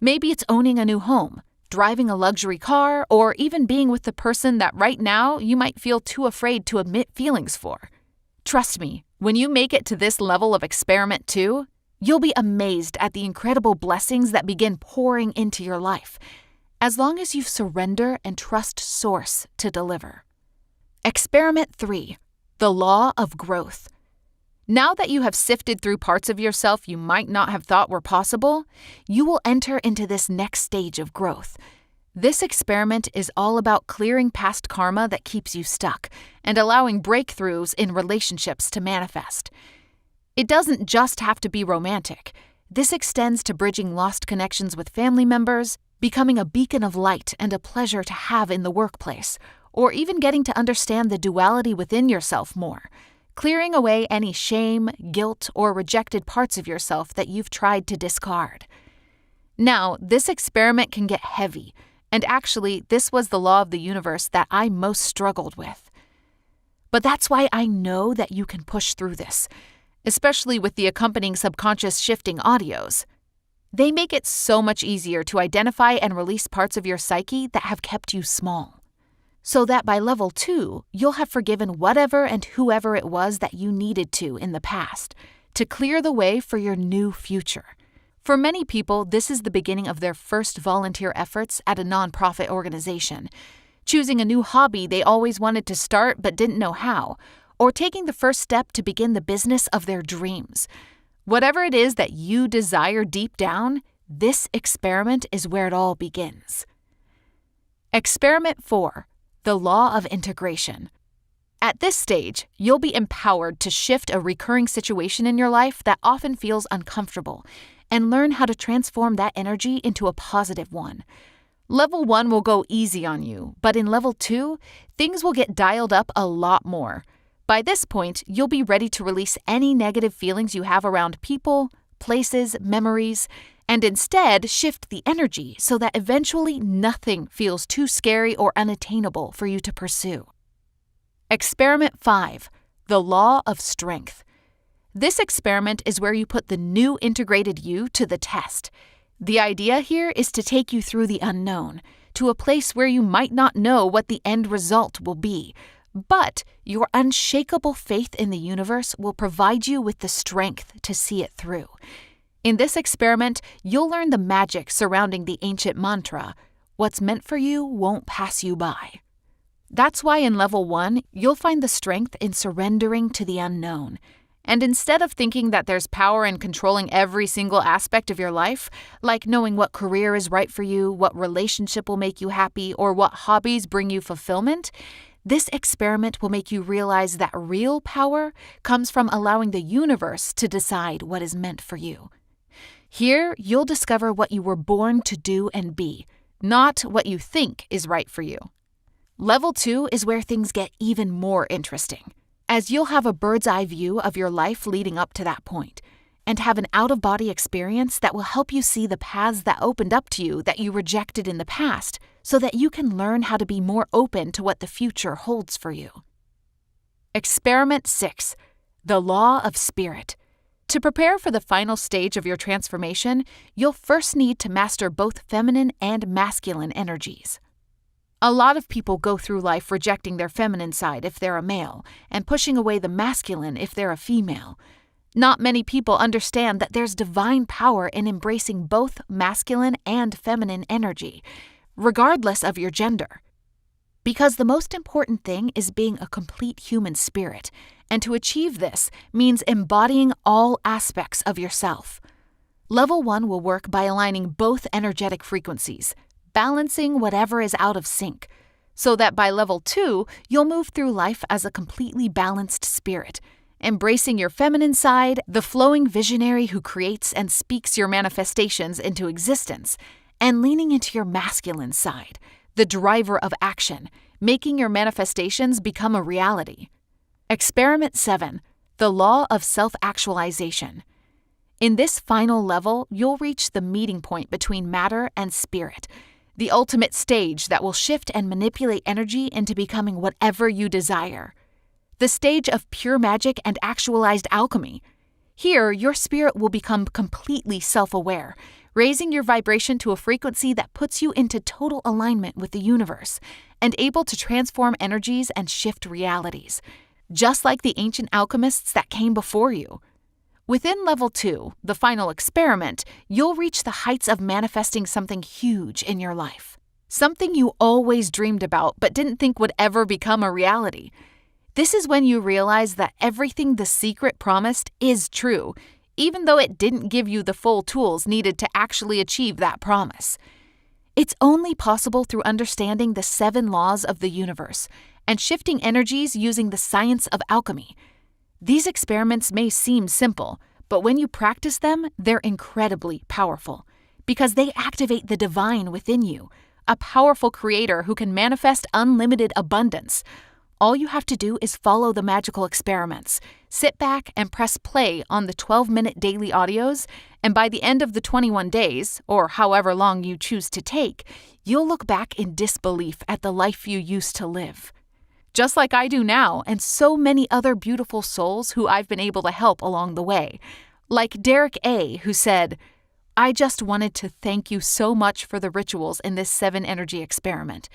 Maybe it's owning a new home, driving a luxury car, or even being with the person that right now you might feel too afraid to admit feelings for. Trust me, when you make it to this level of experiment 2, you'll be amazed at the incredible blessings that begin pouring into your life, as long as you surrender and trust Source to deliver. Experiment 3, the law of growth. Now that you have sifted through parts of yourself you might not have thought were possible, you will enter into this next stage of growth. This experiment is all about clearing past karma that keeps you stuck and allowing breakthroughs in relationships to manifest. It doesn't just have to be romantic. This extends to bridging lost connections with family members, becoming a beacon of light and a pleasure to have in the workplace, or even getting to understand the duality within yourself more. Clearing away any shame, guilt, or rejected parts of yourself that you've tried to discard. Now, this experiment can get heavy, and actually, this was the law of the universe that I most struggled with. But that's why I know that you can push through this, especially with the accompanying subconscious shifting audios. They make it so much easier to identify and release parts of your psyche that have kept you small, so that by level 2, you'll have forgiven whatever and whoever it was that you needed to in the past, to clear the way for your new future. For many people, this is the beginning of their first volunteer efforts at a nonprofit organization, choosing a new hobby they always wanted to start but didn't know how, or taking the first step to begin the business of their dreams. Whatever it is that you desire deep down, this experiment is where it all begins. Experiment 4. The law of integration. At this stage, you'll be empowered to shift a recurring situation in your life that often feels uncomfortable and learn how to transform that energy into a positive one. Level 1 will go easy on you, but in level 2, things will get dialed up a lot more. By this point, you'll be ready to release any negative feelings you have around people, places, memories, and instead shift the energy so that eventually nothing feels too scary or unattainable for you to pursue. Experiment 5. The law of strength. This experiment is where you put the new integrated you to the test. The idea here is to take you through the unknown, to a place where you might not know what the end result will be, but your unshakable faith in the universe will provide you with the strength to see it through. In this experiment, you'll learn the magic surrounding the ancient mantra, "What's meant for you won't pass you by." That's why in level 1, you'll find the strength in surrendering to the unknown. And instead of thinking that there's power in controlling every single aspect of your life, like knowing what career is right for you, what relationship will make you happy, or what hobbies bring you fulfillment, this experiment will make you realize that real power comes from allowing the universe to decide what is meant for you. Here, you'll discover what you were born to do and be, not what you think is right for you. Level 2 is where things get even more interesting, as you'll have a bird's eye view of your life leading up to that point. and have an out-of-body experience that will help you see the paths that opened up to you that you rejected in the past so that you can learn how to be more open to what the future holds for you. Experiment 6. The Law of Spirit. To prepare for the final stage of your transformation, you'll first need to master both feminine and masculine energies. A lot of people go through life rejecting their feminine side if they're a male and pushing away the masculine if they're a female. Not many people understand that there's divine power in embracing both masculine and feminine energy, regardless of your gender. Because the most important thing is being a complete human spirit, and to achieve this means embodying all aspects of yourself. Level 1 will work by aligning both energetic frequencies, balancing whatever is out of sync, so that by level 2, you'll move through life as a completely balanced spirit, embracing your feminine side, the flowing visionary who creates and speaks your manifestations into existence, and leaning into your masculine side, the driver of action, making your manifestations become a reality. Experiment 7. The Law of Self-Actualization. In this final level, you'll reach the meeting point between matter and spirit, the ultimate stage that will shift and manipulate energy into becoming whatever you desire. The stage of pure magic and actualized alchemy. Here, your spirit will become completely self-aware, raising your vibration to a frequency that puts you into total alignment with the universe and able to transform energies and shift realities, just like the ancient alchemists that came before you. Within level 2, the final experiment, you'll reach the heights of manifesting something huge in your life. Something you always dreamed about but didn't think would ever become a reality. This is when you realize that everything the secret promised is true, even though it didn't give you the full tools needed to actually achieve that promise. It's only possible through understanding the 7 laws of the universe and shifting energies using the science of alchemy. These experiments may seem simple, but when you practice them, they're incredibly powerful because they activate the divine within you, a powerful creator who can manifest unlimited abundance. All you have to do is follow the magical experiments, sit back and press play on the 12-minute daily audios, and by the end of the 21 days, or however long you choose to take, you'll look back in disbelief at the life you used to live. Just like I do now, and so many other beautiful souls who I've been able to help along the way. Like Derek A., who said, "I just wanted to thank you so much for the rituals in this 7-energy experiment.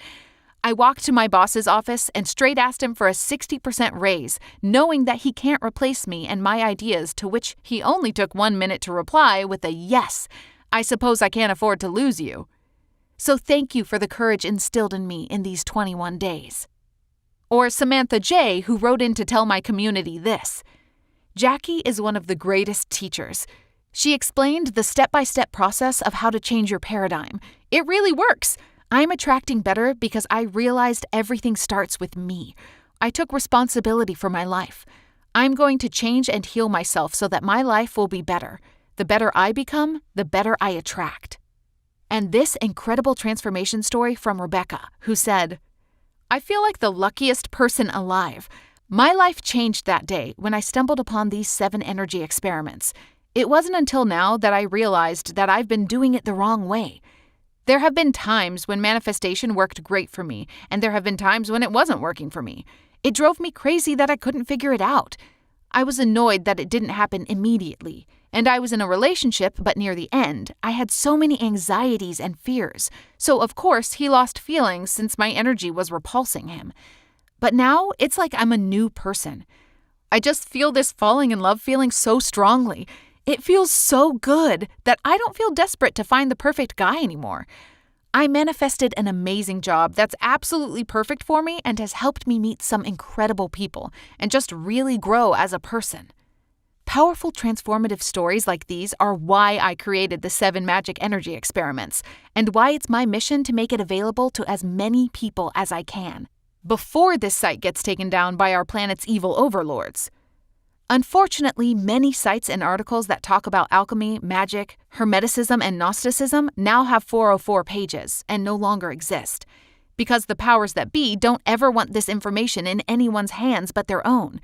I walked to my boss's office and straight asked him for a 60% raise, knowing that he can't replace me and my ideas, to which he only took 1 minute to reply with a yes. I suppose I can't afford to lose you. So thank you for the courage instilled in me in these 21 days. Or Samantha J., who wrote in to tell my community this. Jackie is one of the greatest teachers. She explained the step-by-step process of how to change your paradigm. It really works. I'm attracting better because I realized everything starts with me. I took responsibility for my life. I'm going to change and heal myself so that my life will be better. The better I become, the better I attract." And this incredible transformation story from Rebecca, who said, "I feel like the luckiest person alive. My life changed that day when I stumbled upon these 7-energy experiments. It wasn't until now that I realized that I've been doing it the wrong way. There have been times when manifestation worked great for me, and there have been times when it wasn't working for me. It drove me crazy that I couldn't figure it out. I was annoyed that it didn't happen immediately, and I was in a relationship, but near the end, I had so many anxieties and fears, so of course he lost feelings since my energy was repulsing him. But now, it's like I'm a new person. I just feel this falling in love feeling so strongly. It feels so good that I don't feel desperate to find the perfect guy anymore. I manifested an amazing job that's absolutely perfect for me and has helped me meet some incredible people and just really grow as a person." Powerful transformative stories like these are why I created the 7 Magic Energy Experiments and why it's my mission to make it available to as many people as I can, before this site gets taken down by our planet's evil overlords. Unfortunately, many sites and articles that talk about alchemy, magic, Hermeticism, and Gnosticism now have 404 pages and no longer exist, because the powers that be don't ever want this information in anyone's hands but their own.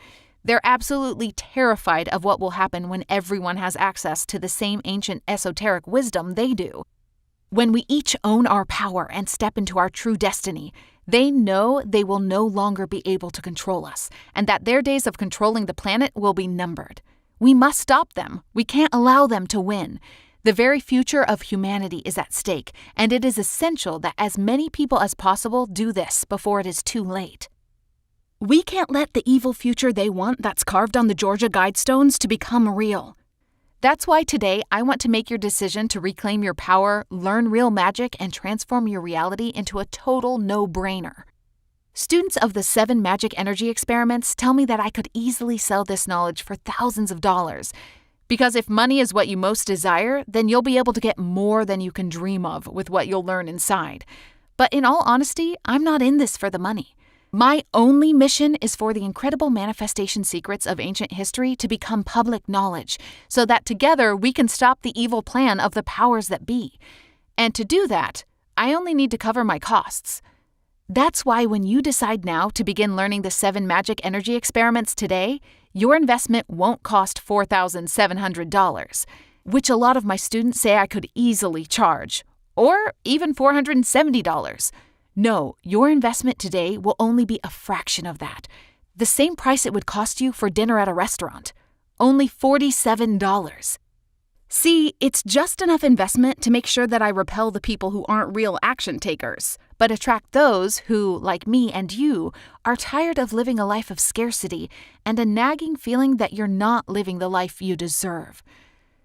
They're absolutely terrified of what will happen when everyone has access to the same ancient esoteric wisdom they do. When we each own our power and step into our true destiny, they know they will no longer be able to control us, and that their days of controlling the planet will be numbered. We must stop them. We can't allow them to win. The very future of humanity is at stake, and it is essential that as many people as possible do this before it is too late. We can't let the evil future they want that's carved on the Georgia Guidestones to become real. That's why today I want to make your decision to reclaim your power, learn real magic, and transform your reality into a total no-brainer. Students of the 7 Magic Energy Experiments tell me that I could easily sell this knowledge for thousands of dollars. Because if money is what you most desire, then you'll be able to get more than you can dream of with what you'll learn inside. But in all honesty, I'm not in this for the money. My only mission is for the incredible manifestation secrets of ancient history to become public knowledge, so that together we can stop the evil plan of the powers that be. And to do that, I only need to cover my costs. That's why when you decide now to begin learning the 7 Magic Energy Experiments today, your investment won't cost $4,700, which a lot of my students say I could easily charge, or even $470. No, your investment today will only be a fraction of that. The same price it would cost you for dinner at a restaurant. Only $47. See, it's just enough investment to make sure that I repel the people who aren't real action takers, but attract those who, like me and you, are tired of living a life of scarcity and a nagging feeling that you're not living the life you deserve.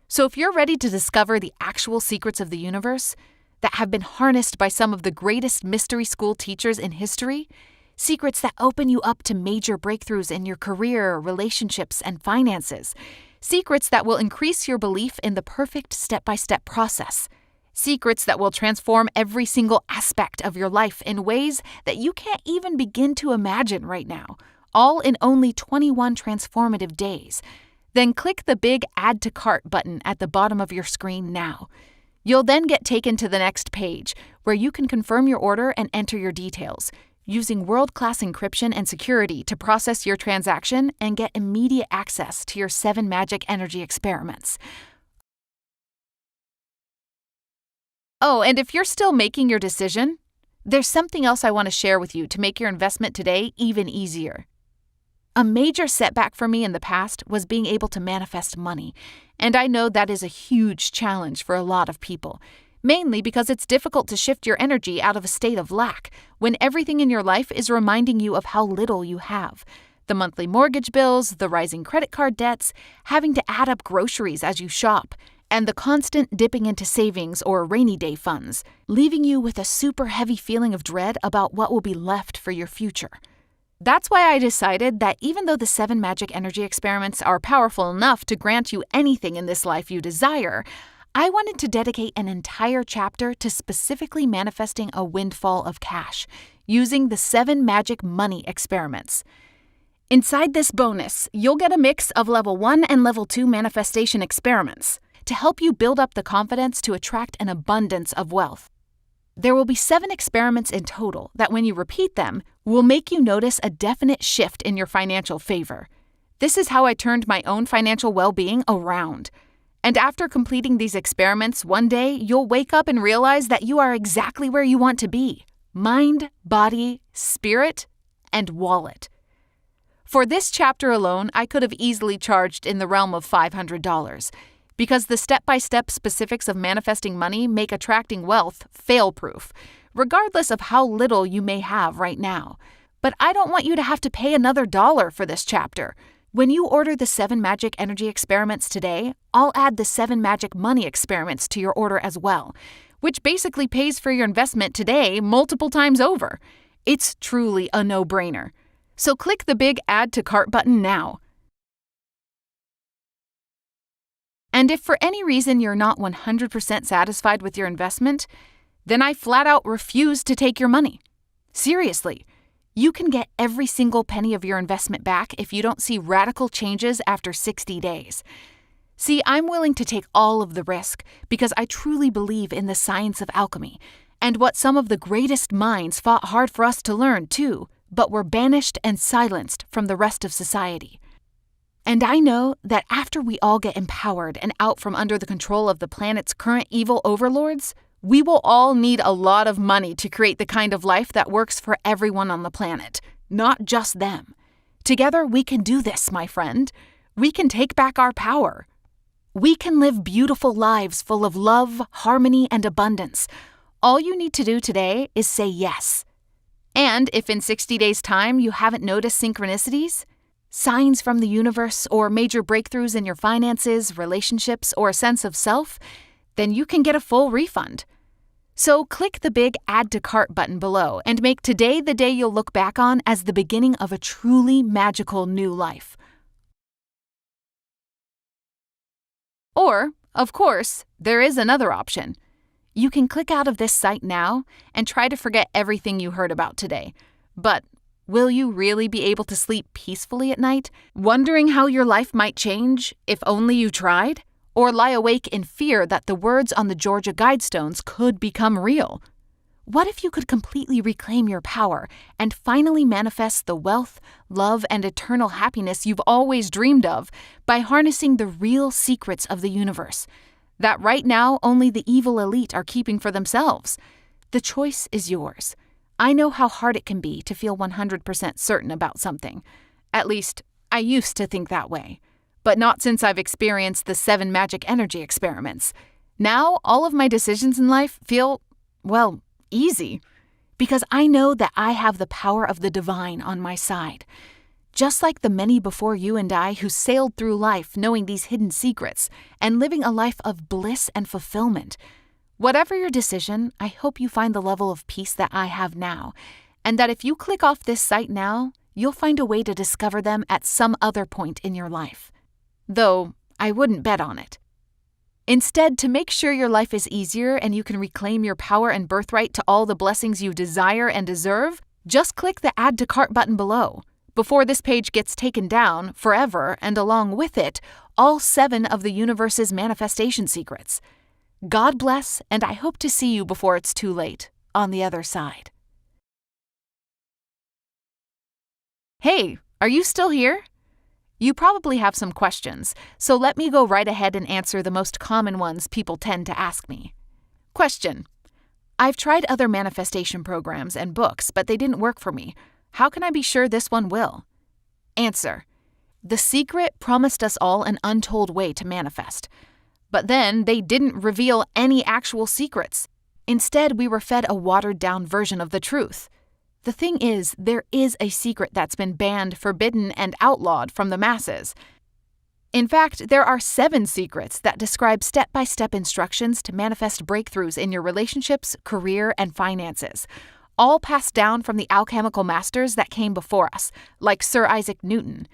So if you're ready to discover the actual secrets of the universe that have been harnessed by some of the greatest mystery school teachers in history, secrets that open you up to major breakthroughs in your career, relationships, and finances, secrets that will increase your belief in the perfect step-by-step process, secrets that will transform every single aspect of your life in ways that you can't even begin to imagine right now, all in only 21 transformative days, then click the big Add to Cart button at the bottom of your screen now. You'll then get taken to the next page, where you can confirm your order and enter your details, using world-class encryption and security to process your transaction and get immediate access to your 7 Magic Energy Experiments. Oh, and if you're still making your decision, there's something else I want to share with you to make your investment today even easier. A major setback for me in the past was being able to manifest money, and I know that is a huge challenge for a lot of people, mainly because it's difficult to shift your energy out of a state of lack when everything in your life is reminding you of how little you have. The monthly mortgage bills, the rising credit card debts, having to add up groceries as you shop, and the constant dipping into savings or rainy day funds, leaving you with a super heavy feeling of dread about what will be left for your future. That's why I decided that even though the 7 Magic Energy Experiments are powerful enough to grant you anything in this life you desire, I wanted to dedicate an entire chapter to specifically manifesting a windfall of cash, using the 7 Magic Money Experiments. Inside this bonus, you'll get a mix of Level 1 and Level 2 manifestation experiments to help you build up the confidence to attract an abundance of wealth. There will be 7 experiments in total that, when you repeat them, will make you notice a definite shift in your financial favor. This is how I turned my own financial well-being around. And after completing these experiments, one day you'll wake up and realize that you are exactly where you want to be: mind, body, spirit, and wallet. For this chapter alone, I could have easily charged in the realm of $500. Because the step-by-step specifics of manifesting money make attracting wealth fail-proof, regardless of how little you may have right now. But I don't want you to have to pay another dollar for this chapter. When you order the 7 Magic Energy Experiments today, I'll add the 7 Magic Money Experiments to your order as well, which basically pays for your investment today multiple times over. It's truly a no-brainer. So click the big Add to Cart button now. And if for any reason you're not 100% satisfied with your investment, then I flat out refuse to take your money. Seriously, you can get every single penny of your investment back if you don't see radical changes after 60 days. See, I'm willing to take all of the risk because I truly believe in the science of alchemy and what some of the greatest minds fought hard for us to learn too, but were banished and silenced from the rest of society. And I know that after we all get empowered and out from under the control of the planet's current evil overlords, we will all need a lot of money to create the kind of life that works for everyone on the planet, not just them. Together we can do this, my friend. We can take back our power. We can live beautiful lives full of love, harmony, and abundance. All you need to do today is say yes. And if in 60 days' time you haven't noticed synchronicities, signs from the universe, or major breakthroughs in your finances, relationships, or a sense of self, then you can get a full refund. So click the big Add to Cart button below and make today the day you'll look back on as the beginning of a truly magical new life. Or, of course, there is another option. You can click out of this site now and try to forget everything you heard about today. But will you really be able to sleep peacefully at night, wondering how your life might change if only you tried? Or lie awake in fear that the words on the Georgia Guidestones could become real? What if you could completely reclaim your power and finally manifest the wealth, love, and eternal happiness you've always dreamed of by harnessing the real secrets of the universe that right now only the evil elite are keeping for themselves? The choice is yours. I know how hard it can be to feel 100% certain about something. At least, I used to think that way. But not since I've experienced the 7 magic energy experiments. Now, all of my decisions in life feel, well, easy. Because I know that I have the power of the divine on my side. Just like the many before you and I who sailed through life knowing these hidden secrets and living a life of bliss and fulfillment. Whatever your decision, I hope you find the level of peace that I have now, and that if you click off this site now, you'll find a way to discover them at some other point in your life. Though, I wouldn't bet on it. Instead, to make sure your life is easier and you can reclaim your power and birthright to all the blessings you desire and deserve, just click the Add to Cart button below. Before this page gets taken down forever, and along with it, all 7 of the universe's manifestation secrets. God bless, and I hope to see you before it's too late, on the other side. Hey, are you still here? You probably have some questions, so let me go right ahead and answer the most common ones people tend to ask me. Question: I've tried other manifestation programs and books, but they didn't work for me. How can I be sure this one will? Answer: The Secret promised us all an untold way to manifest. But then they didn't reveal any actual secrets. Instead, we were fed a watered-down version of the truth. The thing is, there is a secret that's been banned, forbidden, and outlawed from the masses. In fact, there are 7 secrets that describe step-by-step instructions to manifest breakthroughs in your relationships, career, and finances, all passed down from the alchemical masters that came before us, like Sir Isaac Newton.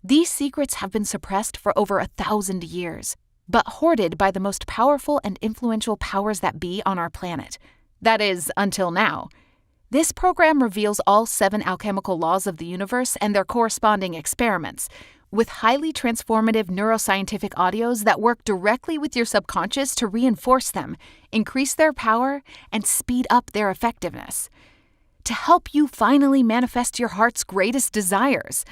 These secrets have been suppressed for over 1,000 years, but hoarded by the most powerful and influential powers that be on our planet. That is, until now. This program reveals all 7 alchemical laws of the universe and their corresponding experiments, with highly transformative neuroscientific audios that work directly with your subconscious to reinforce them, increase their power, and speed up their effectiveness. To help you finally manifest your heart's greatest desires,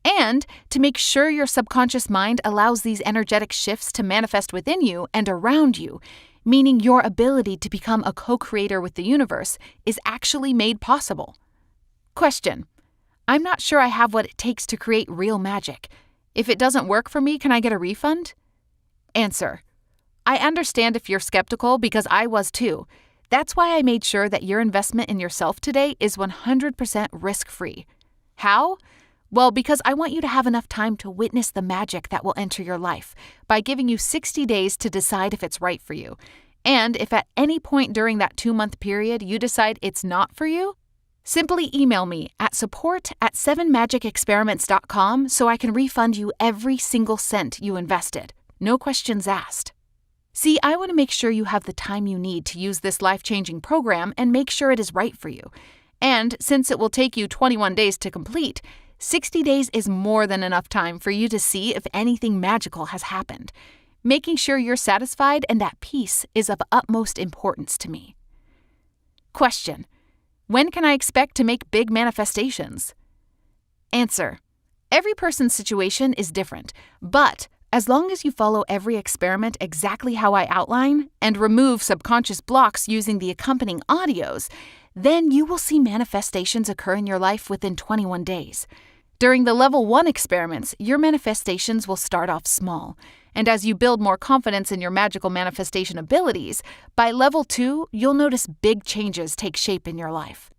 and to make sure your subconscious mind allows these energetic shifts to manifest within you and around you, meaning your ability to become a co-creator with the universe is actually made possible. Question: I'm not sure I have what it takes to create real magic. If it doesn't work for me, can I get a refund? Answer: I understand if you're skeptical because I was too. That's why I made sure that your investment in yourself today is 100% risk-free. How? Well, because I want you to have enough time to witness the magic that will enter your life by giving you 60 days to decide if it's right for you. And if at any point during that 2-month period you decide it's not for you, simply email me at support@7magicexperiments.com so I can refund you every single cent you invested. No questions asked. See, I want to make sure you have the time you need to use this life-changing program and make sure it is right for you. And since it will take you 21 days to complete, 60 days is more than enough time for you to see if anything magical has happened. Making sure you're satisfied and at peace is of utmost importance to me. Question: When can I expect to make big manifestations? Answer: Every person's situation is different, but as long as you follow every experiment exactly how I outline and remove subconscious blocks using the accompanying audios, then you will see manifestations occur in your life within 21 days. During the Level 1 experiments, your manifestations will start off small, and as you build more confidence in your magical manifestation abilities, by Level 2, you'll notice big changes take shape in your life.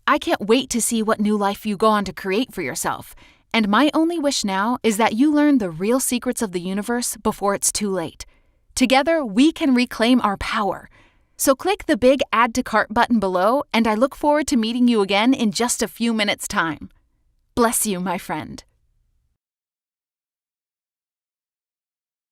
I can't wait to see what new life you go on to create for yourself. And my only wish now is that you learn the real secrets of the universe before it's too late. Together, we can reclaim our power. So click the big Add to Cart button below, and I look forward to meeting you again in just a few minutes' time. Bless you, my friend.